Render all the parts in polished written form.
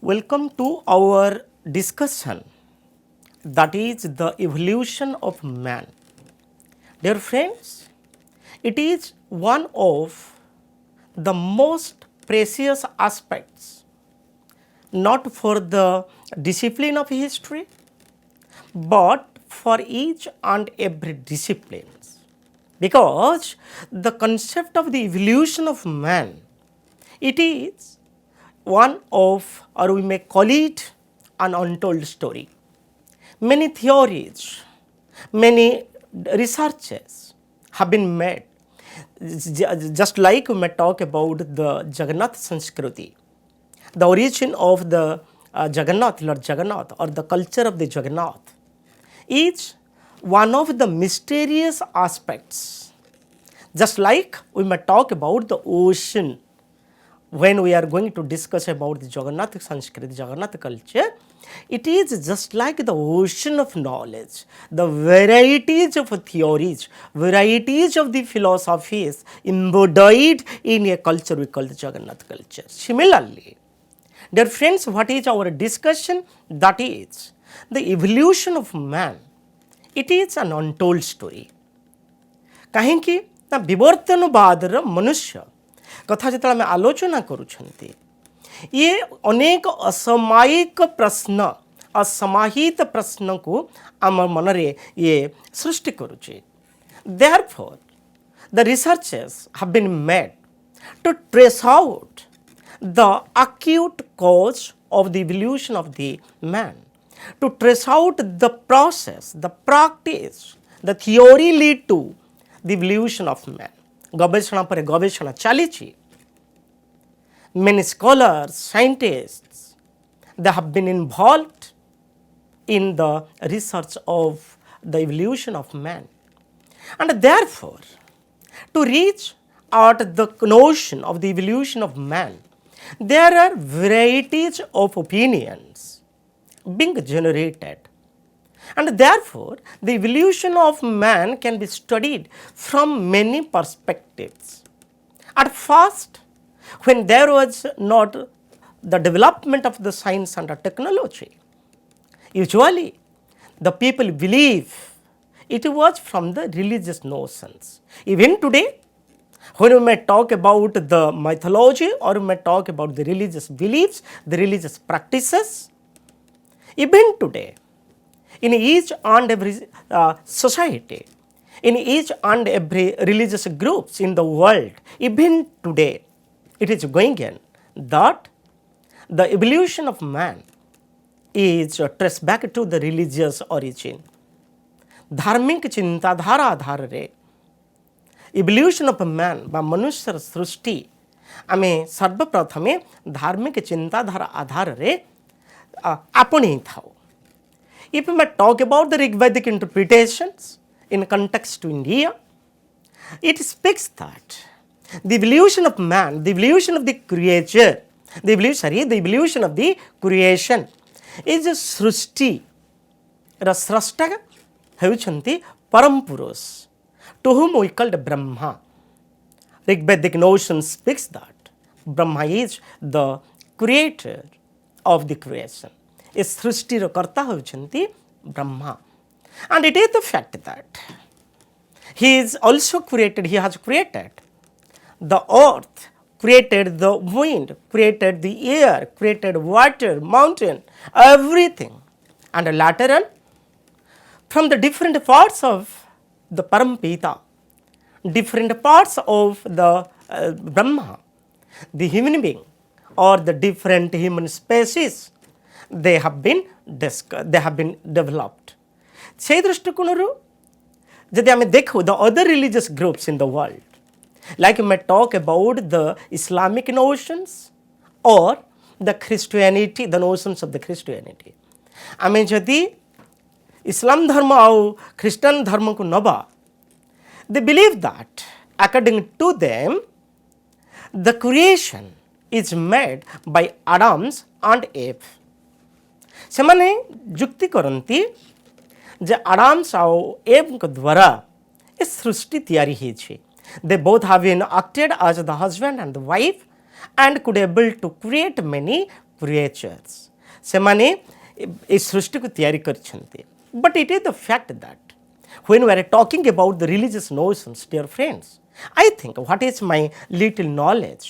Welcome to our discussion, that is the evolution of man. Dear friends, it is one of the most precious aspects, not for the discipline of history, but for each and every discipline. Because the concept of the evolution of man, it is one of, or we may call it, an untold story. Many theories, many researches have been made. Just like we may talk about the Jagannath Sanskriti, the origin of the Jagannath, Lord Jagannath, or the culture of the Jagannath, is one of the mysterious aspects. Just like we may talk about the ocean when we are going to discuss about the Jagannath Sanskriti, Jagannath culture, it is just like the ocean of knowledge, the varieties of theories, varieties of the philosophies embodied in a culture we call the Jagannath culture. Similarly, dear friends, what is our discussion? That is the evolution of man. It is an untold story. କାହିଁକି ନା ବିବର୍ତ୍ତନବାଦର ମନୁଷ୍ୟ କଥା ଯେତେବେଳେ ଆମେ ଆଲୋଚନା କରୁଛନ୍ତି, ଇଏ ଅନେକ ଅସମାୟିକ ପ୍ରଶ୍ନ, ଅସମାହିତ ପ୍ରଶ୍ନକୁ ଆମ ମନରେ ଇଏ ସୃଷ୍ଟି କରୁଛି. Therefore, the researches have been made to trace out the acute cause of the evolution of the man, to trace out the process, the practice, the theory lead to the evolution of man. ଗବେଷଣା ପରେ ଗବେଷଣା ଚାଲିଛି. Many scholars, scientists, they have been involved in the research of the evolution of man. And therefore, to reach out the notion of the evolution of man, there are varieties of opinions being generated. And therefore, the evolution of man can be studied from many perspectives. At first, when there was not the development of the science and the technology, usually the people believe it was from the religious notions. Even today, when we may talk about the mythology or we may talk about the religious beliefs, the religious practices, even today, in each and every society, in each and every religious groups in the world, even today, it is going on that the evolution of man is traced back to the religious origin. धार्मिक चिंताधारा आधार रे evolution of man बा मनुष्यर सृष्टि आमे सर्वप्रथमे धार्मिक चिंताधारा आधार रे आपणी थाओ. If we may talk about the Rigvedic interpretations in context to India, it speaks that the evolution of man, the evolution of the creature, the evolution of the creation is a srushti. Srashta hevuchanti Param Purush, to whom we called Brahma. Rigvedic notion speaks that Brahma is the creator of the creation. A srishtir karta hevuchanti Brahma. And it is the fact that he is also created, he has created the earth, created the wind, created the air, created water, mountain, everything. And later on, from the different parts of the Parampita, different parts of the Brahma, the human being or the different human species, they have been developed. সেই দৃষ্টিকোণରୁ যদি ଆମେ ଦେଖୁ the other religious groups in the world, like we may talk about the Islamic notions or the Christianity, the notions of the Christianity. ଆମେ ଯଦି ଇସଲାମ ଧର୍ମ ଆଉ Christian ଧର୍ମକୁ ନେବା, they believe that according to them the creation is made by Adams and Eve. ସେମାନେ ଯୁକ୍ତି କରନ୍ତି ଯେ ଆଡାମ୍ସ ଆଉ ଏଭଙ୍କ ଦ୍ୱାରା ଏ ସୃଷ୍ଟି ତିଆରି ହେଇଛି. They both have been acted as the husband and the wife and could able to create many creatures. ସେମାନେ ଏ ସୃଷ୍ଟିକୁ ତିଆରି କରିଛନ୍ତି. But it is the fact that when we are talking about the religious notions, dear friends, I think what is my little knowledge,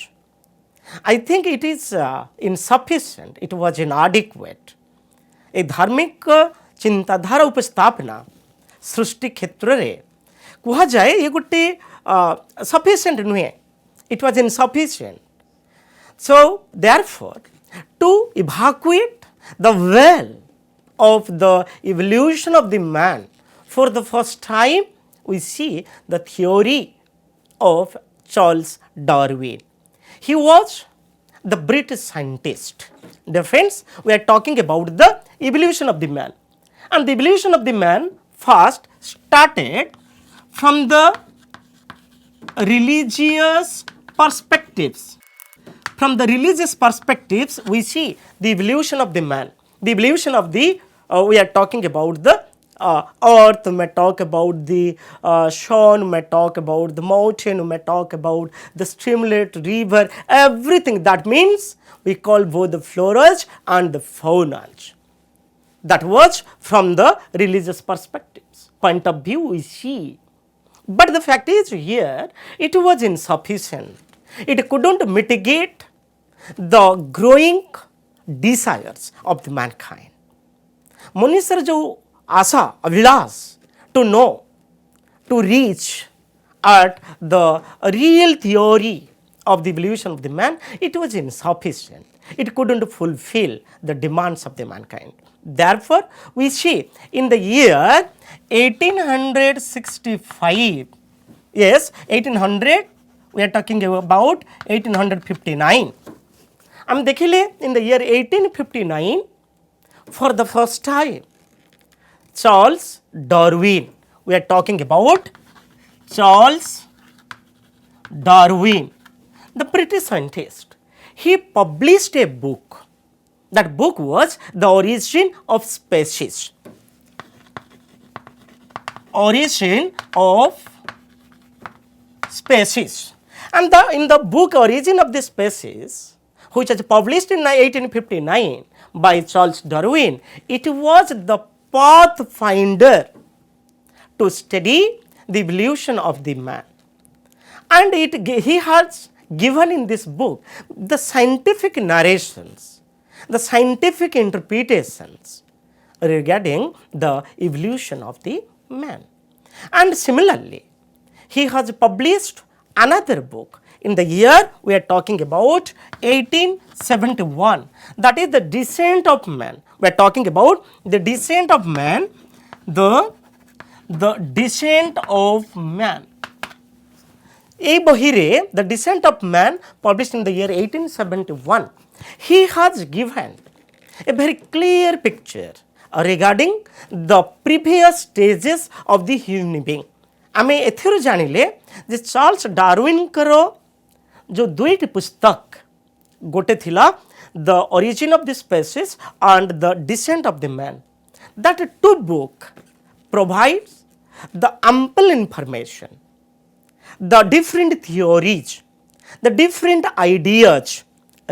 I think it is insufficient, it was inadequate. ए धार्मिक चिंताधारा उपस्थापना सृष्टि क्षेत्र रे कहा जाए ये गोटे sufficient नुहे, it was insufficient. So therefore, to evacuate the well of the evolution of the man, for the first time we see the theory of Charles Darwin. He was the British scientist. Dear friends, we are talking about the evolution of the man. And the evolution of the man first started from the religious perspectives. From the religious perspectives, we see the evolution of the man. The evolution of the, we are talking about the earth, we may talk about the sun, we may talk about the mountain, we may talk about the streamlet, river, everything. That means we call both the floras and the faunas. That was from the religious perspectives, point of view we see. But the fact is here, it was insufficient. It couldn't mitigate the growing desires of the mankind. मनुष्य जो आशा Abhilash to know, to reach at the real theory of the evolution of the man, it was insufficient. It couldn't fulfill the demands of the mankind. Therefore, we see in the year 1865, yes, 1800, we are talking about 1859. I'm देखिले in the year 1859, for the first time, Charles Darwin, we are talking about Charles Darwin, the British scientist. He published a book. That book was The Origin of Species. Origin of Species. And in the book Origin of the Species, which was published in 1859 by Charles Darwin, it was the pathfinder to study the evolution of the man. And he has given in this book the scientific narrations, the scientific interpretations regarding the evolution of the man. And similarly, he has published another book in the year we are talking about 1871, that is the descent of man. We are talking about the descent of man, the descent of man. A bahire, the descent of man, published in the year 1871, he has given a very clear picture regarding the previous stages of the human being. आमे एथिरु जानिले जे Charles Darwin करो जो दुईटी पुस्तक गोटे थिला the origin of the species and the descent of the man. That two book provides the ample information, the different theories, the different ideas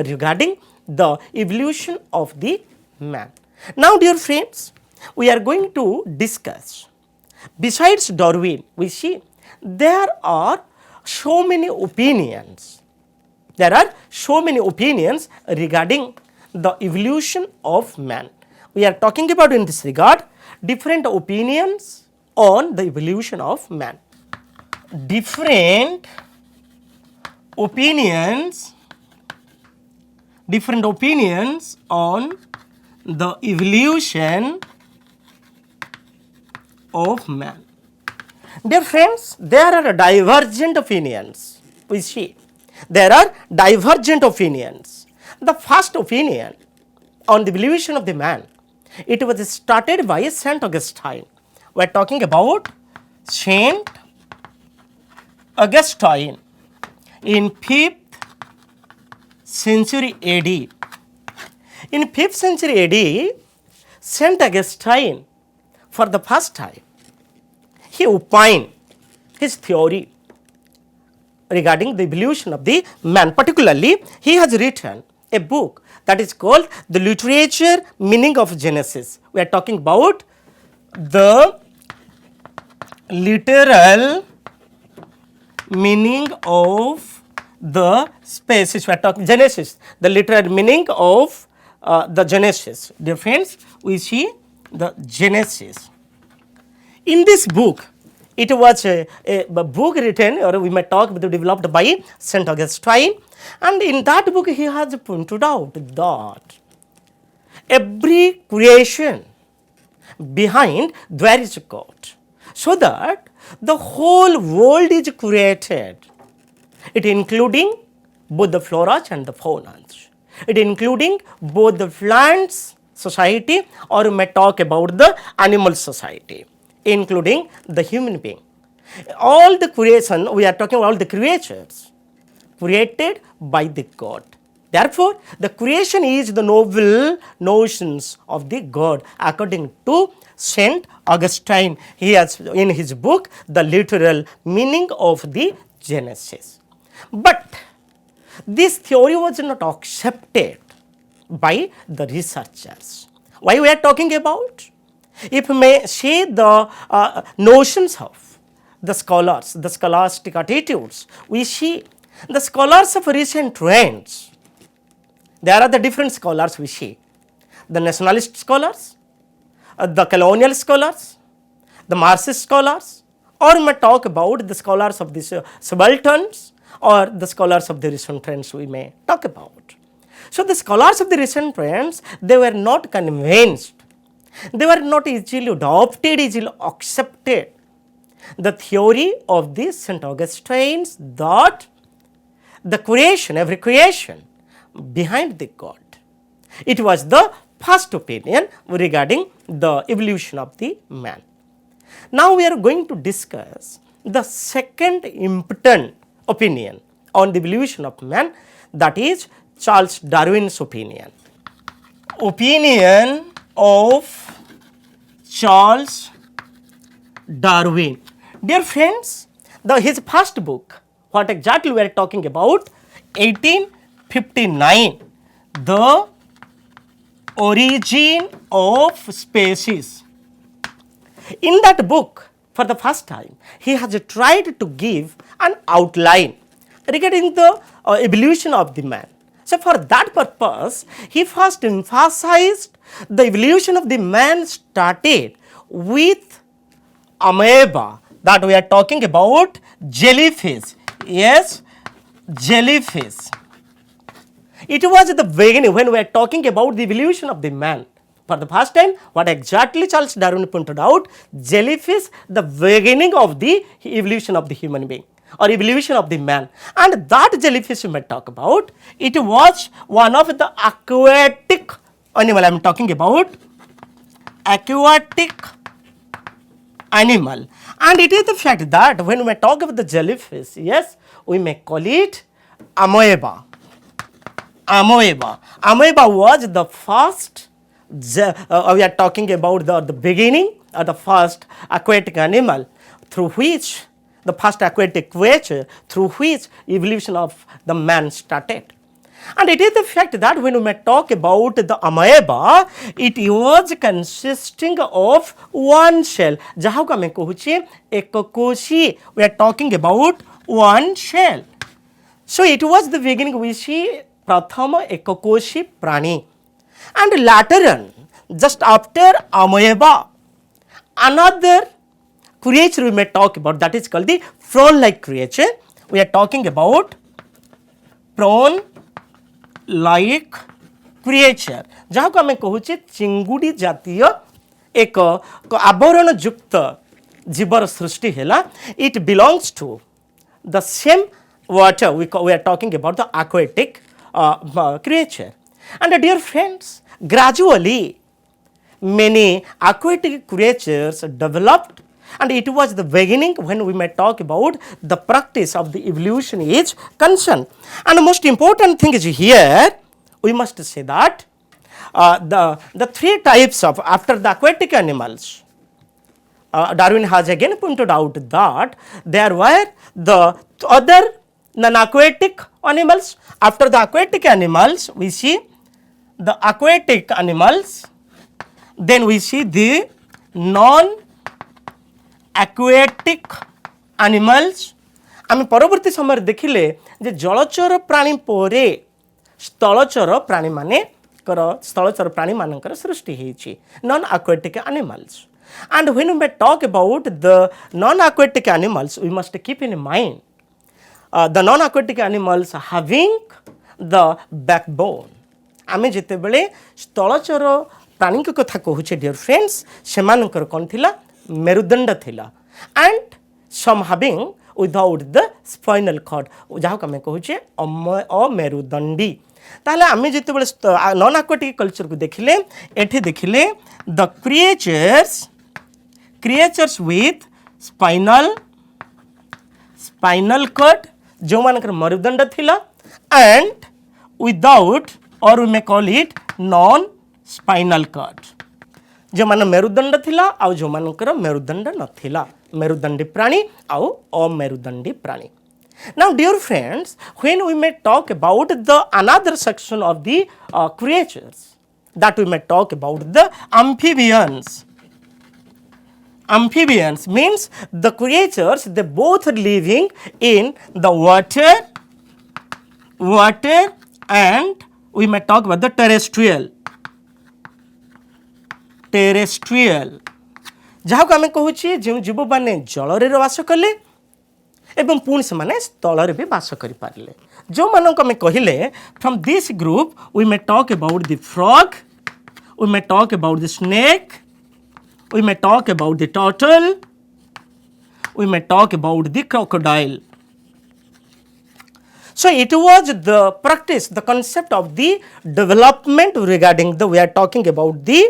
regarding the evolution of the man. Now, dear friends, we are going to discuss. Besides Darwin, we see there are so many opinions. There are so many opinions regarding the evolution of man. We are talking about in this regard different opinions on the evolution of man. Different opinions on the evolution of man. Dear friends, there are divergent opinions. We see there are divergent opinions. The first opinion on the evolution of the man, it was started by Saint Augustine. We are talking about Saint Augustine in 5th century AD. In 5th century AD, Saint Augustine, for the first time, he opined his theory regarding the evolution of the man. Particularly, he has written a book that is called The Literature Meaning of Genesis. We are talking about the literal meaning of the species. We are talking Genesis, the literal meaning of the Genesis. Dear friends, we see the Genesis. In this book, it was a book written, or we may talk about developed by St. Augustine, and in that book he has pointed out that every creation behind there is God, so that the whole world is created, it including both the floras and the faunas, it including both the plants society, or we may talk about the animal society, including the human being. All the creation, we are talking about the creatures created by the God. Therefore, the creation is the noble notions of the God according to Saint Augustine. He has in his book the literal meaning of the Genesis. But this theory was not accepted by the researchers. Why we are talking about? If we may see the notions of the scholars, the scholastic attitudes, we see the scholars of recent trends. There are the different scholars we see. The nationalist scholars, the colonial scholars, the Marxist scholars, or we may talk about the scholars of the subalterns, or the scholars of the recent trends we may talk about. So, the scholars of the recent trends, they were not convinced, they were not easily adopted, easily accepted the theory of the St. Augustine's that the creation, every creation behind the God. It was the first opinion regarding the evolution of the man. Now we are going to discuss the second important opinion on the evolution of man, that is Charles Darwin's opinion. Opinion of Charles Darwin. Dear friends, his first book, what exactly we are talking about, 1859, The Origin of Species. In that book, for the first time, he has tried to give an outline regarding the evolution of the man. So, for that purpose, he first emphasized the evolution of the man started with amoeba, that we are talking about jellyfish. Yes, jellyfish. It was the beginning when we are talking about the evolution of the man. For the first time, what exactly Charles Darwin pointed out, jellyfish, the beginning of the evolution of the human being or evolution of the man. And that jellyfish we may talk about, it was one of the aquatic animal. I am talking about aquatic animal. And it is the fact that when we talk about the jellyfish, yes, we may call it amoeba. Amoeba. Amoeba was the first, we are talking about the beginning or the first aquatic animal through which, the first aquatic creature through which evolution of the man started. And it is the fact that when we may talk about the amoeba, it was consisting of one shell. Jaha ko ame kohuche ekokoshi. We are talking about one shell. So it was the beginning we see prathama ekokoshi prani. And later on, just after amoeba, another creature we may talk about, that is called the prawn-like creature. We are talking about prawn-like creature. जहाँ को हमें कहूचे चिंगुड़ी जातीय एक आवरण युक्त जीवर सृष्टि हेला. It belongs to the same water we are talking about the aquatic creature. And dear friends, gradually many aquatic creatures developed, and it was the beginning when we may talk about the practice of the evolution is concerned. And the most important thing is here, we must say that the three types of, after the aquatic animals, Darwin has again pointed out that there were the other non-aquatic animals. After the aquatic animals, we see the aquatic animals. Then we see the non-aquatic animals. आम परवर्ती समय देखिले जे जलचर प्राणी परे स्थलचर प्राणी मानेकर स्थलचर प्राणी मानकर सृष्टि होइछि non aquatic animals. And when we talk about the non-aquatic animals, we must keep in mind the non-aquatic animals having the backbone. आमे जेते बेले स्थलचर प्राणी के कथा कहूचे डियर फ्रेंड्स सेमानकर कोन थिला मेरुदंड थिला and some having without the spinal cord जहाँ को आम कहूचे अमेरुदंडी. ताहले आमे जेते बेले नॉन एक्वाटिक कल्चर को देखिले एठी देखिले the creatures with spinal cord जो मानकर मेरुदंड थिला एंड विदाउट और we may call it non spinal cord जो मान मेरुदंड थिला आ जो मानकर मेरुदंड नथिला मेरुदंडी प्राणी आउ अमेरुदंडी प्राणी. Now dear friends, when we may talk about the another section of the creatures, that we may talk about the amphibians. Amphibians means the creatures they both living in the water and we may talk about the terrestrial जहाँ को आम कहूँ जो जीव मैंने जल बास कले एवं पुणी से माने स्थल भी बास करें जो मानक आम कहले from this group we may talk about the frog we may talk about the snake we may talk about the turtle we may talk about the crocodile. So it was the practice, the concept of the development regarding the we are talking about the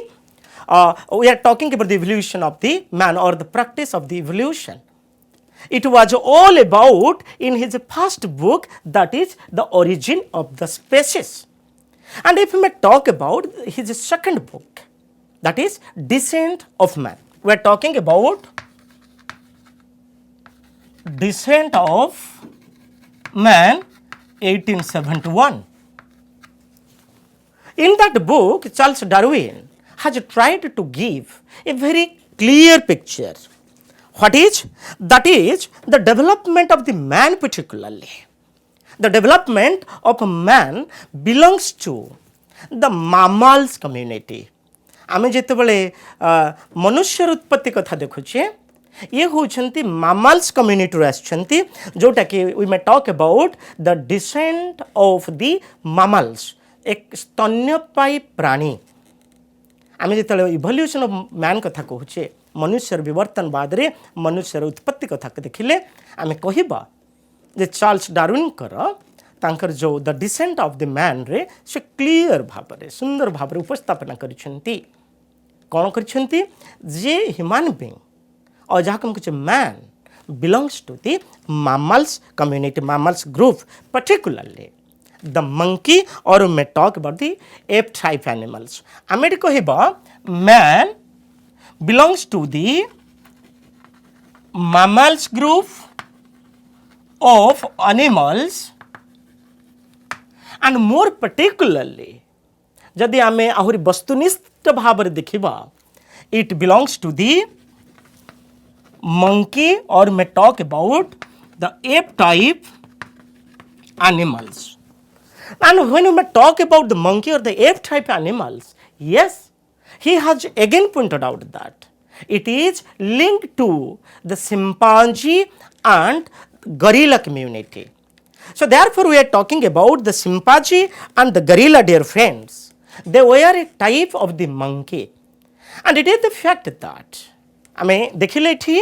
evolution of the man or the practice of the evolution. It was all about in his first book, that is the origin of the species. And if we may talk about his second book, that is Descent of Man. We are talking about Descent of Man 1871. In that book, Charles Darwin has tried to give a very clear picture. What is? That is the development of the man particularly. The development of man belongs to the mammals community. आमे जेते बेले मनुष्य उत्पत्ति कथा देखुचे ये होचंती mammals community रे आछंती जोटा कि we may talk about the descent of the mammals एक स्तन्यपायी प्राणी. आमे जेते इवोल्यूशन ऑफ मैन कथा कहूचे मनुष्यर विवर्तन बाद रे मनुष्यर उत्पत्ति कथा देखिले आमे कहिबा जे चार्ल्स डार्विन तांकर जो the descent of the man रे से क्लियर भाव रे सुंदर भाव रे उपस्थापना करिसेंती कोन करिसेंती जे ह्यूमन बीइंग और जहाँ हम कुछ man belongs to the mammals community, mammals group, particularly the monkey or we may talk about the ape type animals. आमे कहिबा man belongs to the mammals group of animals and more particularly जदि आमे आहुरी वस्तुनिष्ठ भाव रे देखिबा it belongs to the monkey or may talk about the ape type animals. And when we may talk about the monkey or the ape type animals, yes, he has again pointed out that it is linked to the chimpanzee and gorilla community. So therefore we are talking about the chimpanzee and the gorilla, dear friends. They were a type of the monkey. And it is the fact that आमे देखिले थी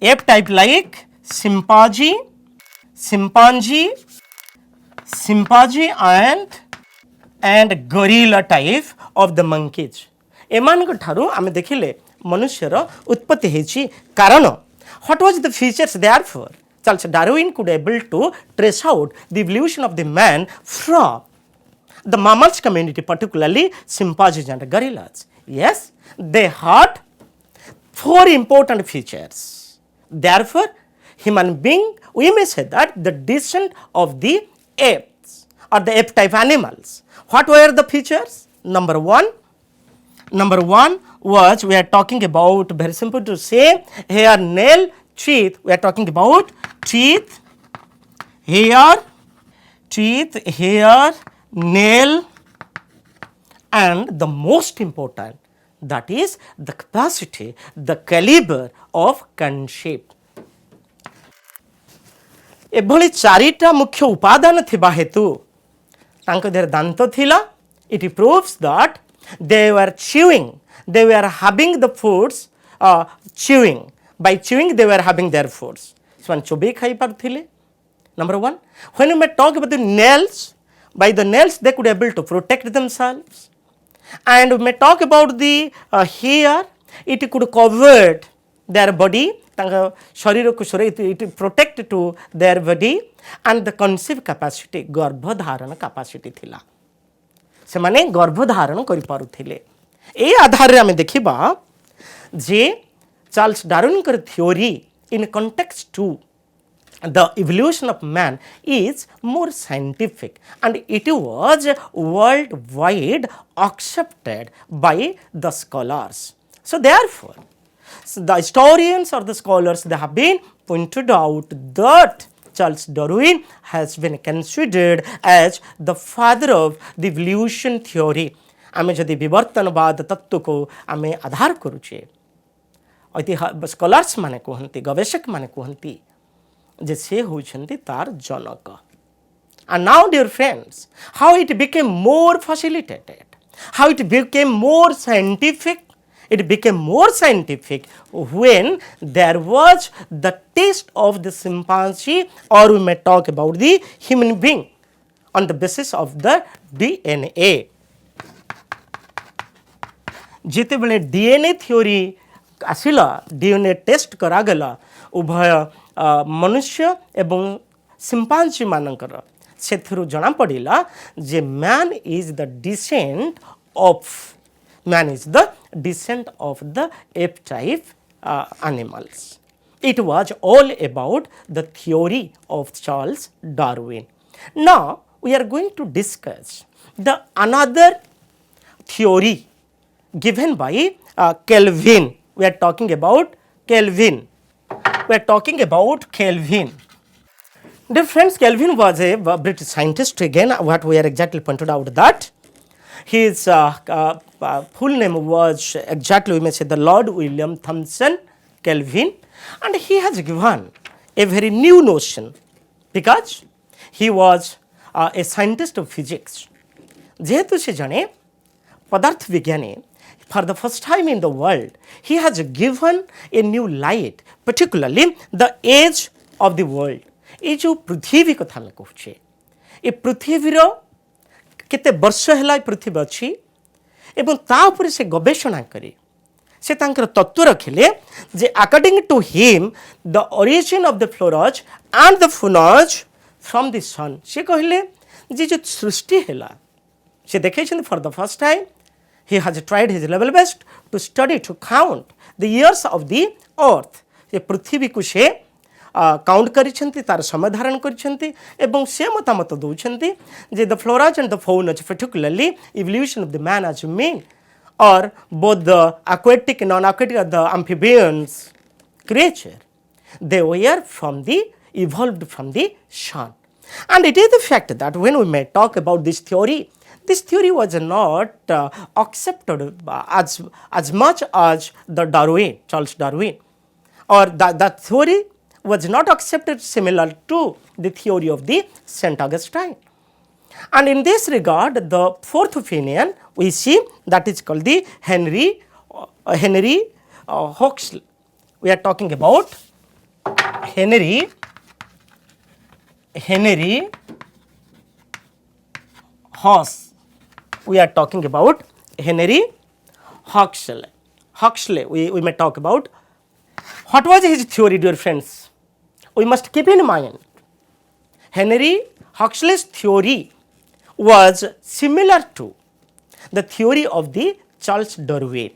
app type like chimpanzee and gorilla type of the monkeys. एमान ठारू आमे देखिले मनुष्यर उत्पत्ति हेछि कारण what was the features therefore Charles Darwin could able to trace out the evolution of the man from the mammals community, particularly chimpanzees and gorillas. Yes, they had 4 important features. Therefore, human being, we may say that the descent of the apes or the ape-type animals. What were the features? Number one was, we are talking about, very simple to say, hair, nail, teeth. We are talking about teeth, hair, nail, and the most important, that is the capacity, the caliber of kinship. एभली चारिटा मुख्य उपादान थिबा हेतु तांको देर दांत थिला. It proves that they were chewing, they were having the foods, chewing. By chewing they were having their foods. So चोबे खाई पारथिले. Number one. When we may talk about the nails, by the nails they could able to protect themselves. And we may talk about the hair, it could cover their body, it protect to their body, and the conceive capacity, गर्भधारण capacity थिला. से माने गर्भधारण करि पारुथिले. ए आधार रे हमें देखिबा जे Charles Darwin कर theory in context to the evolution of man is more scientific, and it was worldwide accepted by the scholars. So therefore, the historians or the scholars, they have been pointed out that Charles Darwin has been considered as the father of the evolution theory. आमे जदि विवर्तनवाद तत्व को आमे आधार करुचे, scholars माने कहती, गवेषक माने कहती जे से होइछन्ति तार जनक. And now, dear friends, how it became more facilitated, how it became more scientific. It became more scientific when there was the test of the chimpanzee, or we may talk about the human being, on the basis of the DNA. जिते बेले DNA theory आसिला, DNA test करागला उभय मनुष्य एवं chimpanzee मानकर, सेथिरु जना पड़िला जे man is the descent of the ape-type animals. It was all about the theory of Charles Darwin. Now we are going to discuss the another theory given by Kelvin. We are talking about Kelvin. Dear friends, Kelvin was a British scientist. Again, what we are exactly pointed out that his full name was exactly, we may say, the Lord William Thomson Kelvin, and he has given a very new notion because he was a scientist of physics. जेहेतु से जने पदार्थ विज्ञानी, for the first time in the world, he has given a new light, particularly the age of the world. ये जो पृथ्वी कथा में कहूचे, ये पृथ्वीर केते वर्ष है पृथ्वी अच्छी एवं ता ऊपर से गवेषणा करी से तांकर तत्व रखिले जे according to him the origin of the floras and the faunas from the sun. से कहले जे जो सृष्टि हैला से देखे for the first time he has tried his level best to study, to count the years of the earth. ये पृथ्वी को से काउंट करिसेंती, तार समाधारण करिसेंती एवं से मतामत दउछंती जे the floras and the faunas, particularly evolution of the man as man, or both the aquatic and non-aquatic, the amphibians creature, they were evolved from the sun. And it is the fact that when we may talk about this theory was not accepted as much as the Darwin, Charles Darwin, or that theory was not accepted similar to the theory of the Saint Augustine. And in this regard, the fourth opinion we see that is called the Henry Huxley. We are talking about Henry Huxley. We are talking about Henry Huxley. We may talk about. What was his theory, dear friends? We must keep in mind, Henry Huxley's theory was similar to the theory of the Charles Darwin,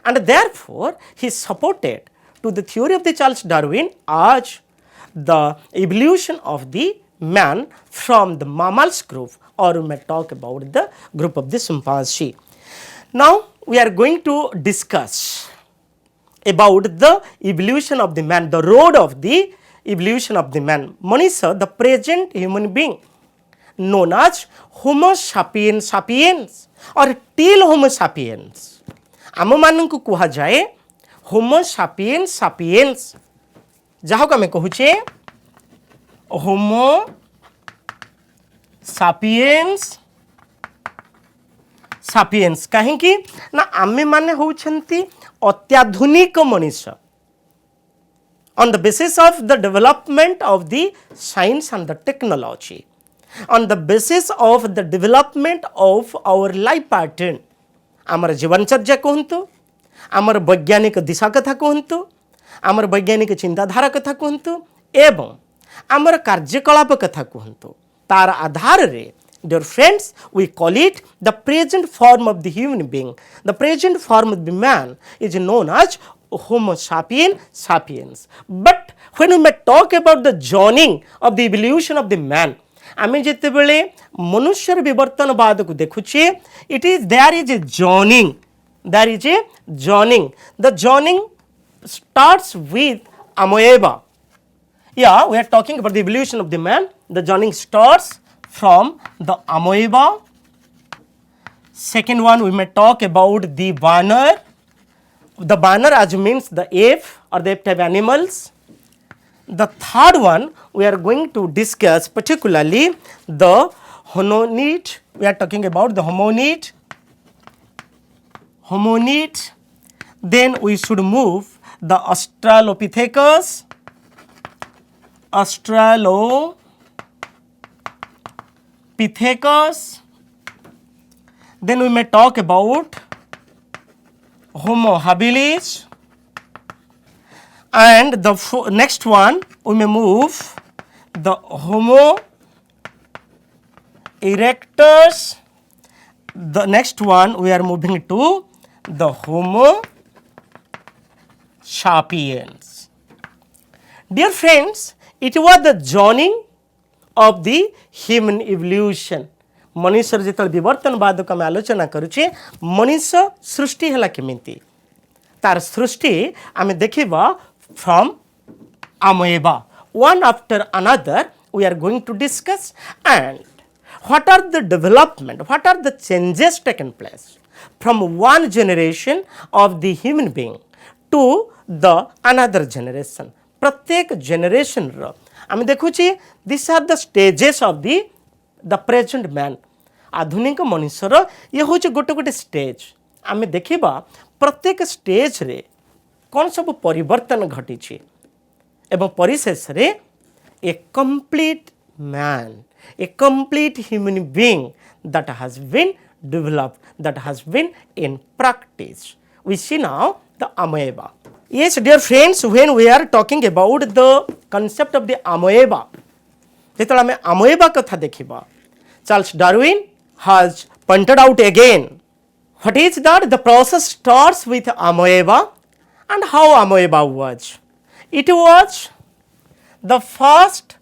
and therefore he supported to the theory of the Charles Darwin as the evolution of the man from the mammals group, or we may talk about the group of the chimpanzee. Now we are going to discuss about the evolution of the man, the road of the evolution of the man. Manisha, the present human being, known as Homo sapiens sapiens or till Homo sapiens. आम मान को कह जाए Homo sapiens sapiens, जहाँ को आम कहूचे Homo sapiens sapiens कहीं ना आमे माने होउछंती अत्याधुनिक मनुष्य on the basis of the development of the science and the technology, on the basis of the development of our life pattern, आमर जीवनचर्या कहतु, आमर वैज्ञानिक दिशा कथा कहतु, आमर वैज्ञानिक चिंताधारा कथा कहतु एवं आमर कार्यकलाप कथा कहतु, तार आधार रे, dear friends, we call it the present form of the human being. The present form of the man is known as Homo sapiens sapiens. But when we may talk about the joining of the evolution of the man, आमे जेते बेले मनुष्यर विवर्तनवाद को देखुचे, it is there is a joining. There is a joining. The joining starts with amoeba. Yeah, we are talking about the evolution of the man. The joining starts from the amoeba. Second one, we may talk about the banner. The banner as means the ape or the ape-type animals. The third one, we are going to discuss particularly the hominid. We are talking about the hominid. Hominid. Then we should move the Australopithecus. Australopithecus. Then we may talk about Homo habilis. And the next one, we may move the Homo erectus. The next one, we are moving to the Homo sapiens. Dear friends, it was the joining of the human evolution. मनुष्य जितल विवर्तनवाद को आम आलोचना करुचे, मनुष्य सृष्टि है केमिति, तार सृष्टि आम देखा from amoeba. One after another we are going to discuss, and what are the development, what are the changes taken place from one generation of the human being to the another generation. प्रत्येक generation रो आम देखुची, these are the stages of the present man. आधुनिक मनुष्यर ये हूँ गोटे गोटे stage. आम देखा प्रत्येक स्टेज रे कौन सब परिवर्तन घटी एवं परिशेष रे a complete man, a complete human being that has been developed, that has been in practice. We see now the amoeba. Yes, dear friends, when we are talking about the concept of the amoeba, जेतल आम amoeba कथा देखा, Charles Darwin has pointed out again. What is that? The process starts with amoeba. And how amoeba was? It was the first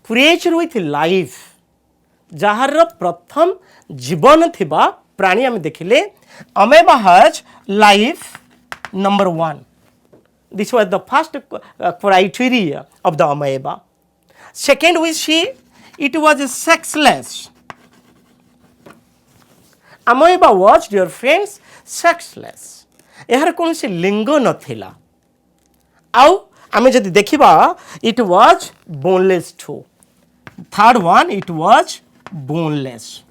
creature with life. Jar प्रथम जीवन थिबा प्राणी आम देखिले. Amoeba has life number 1. This was the first criteria of the amoeba. Second, we see it was sexless. Amoeba was, dear friends, sexless. यार कौन सी लिंग नथिला. आउ आमे जदि देखिबा, it was boneless too. Third one, it was boneless.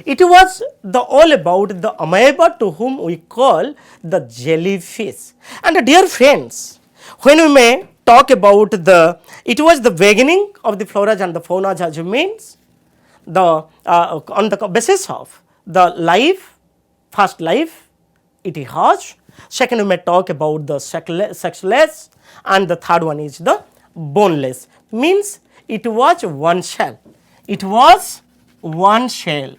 It was the all about the amoeba to whom we call the jellyfish. And dear friends, when we may talk about it was the beginning of the flora and the fauna, as means on the basis of the life, first life it has. Second, we may talk about the sexless, and the third one is the boneless. Means it was one shell. It was one shell.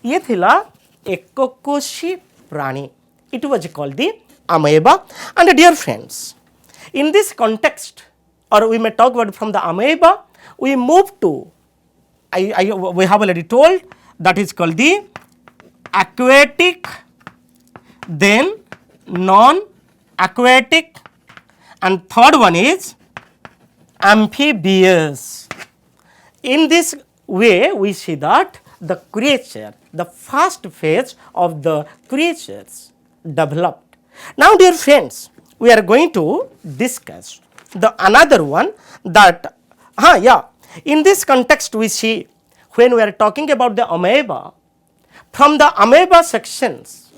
ये थिला एकोकोशी प्राणी. It was called the amoeba. And dear friends, in this context, or we may talk about from the amoeba, we move to, we have already told, that is called the aquatic, then non-aquatic, and third one is amphibious. In this way, we see that the creature, the first phase of the creatures developed. Now, dear friends, we are going to discuss the another one that, in this context we see when we are talking about the amoeba, from the amoeba sections,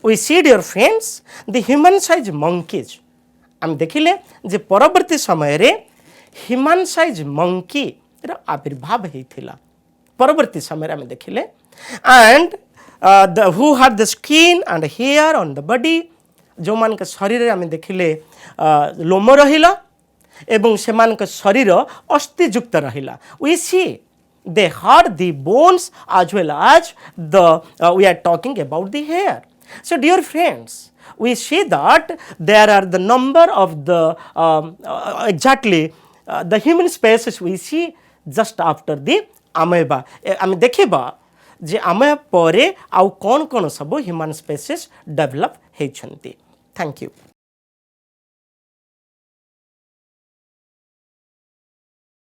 we see, dear friends, the human size monkeys. आम देखिले जे परवर्ती समय रे human size monkey रो आविर्भाव हेथिला परवर्ती समय रे आम देखिले and who had the skin and hair on the body जो मान के शरीर रे आम देखिले लोम रहिला एवं से मान के शरीर अस्थियुक्त रहिला we see they had the bones as well as the we are talking about the hair. So dear friends, we see that there are the number of the exactly the human species we see just after the amoeba. आम देखिबा जे amoeba परे आउ कोन कोन सब human species develop हेछंती. Thank you.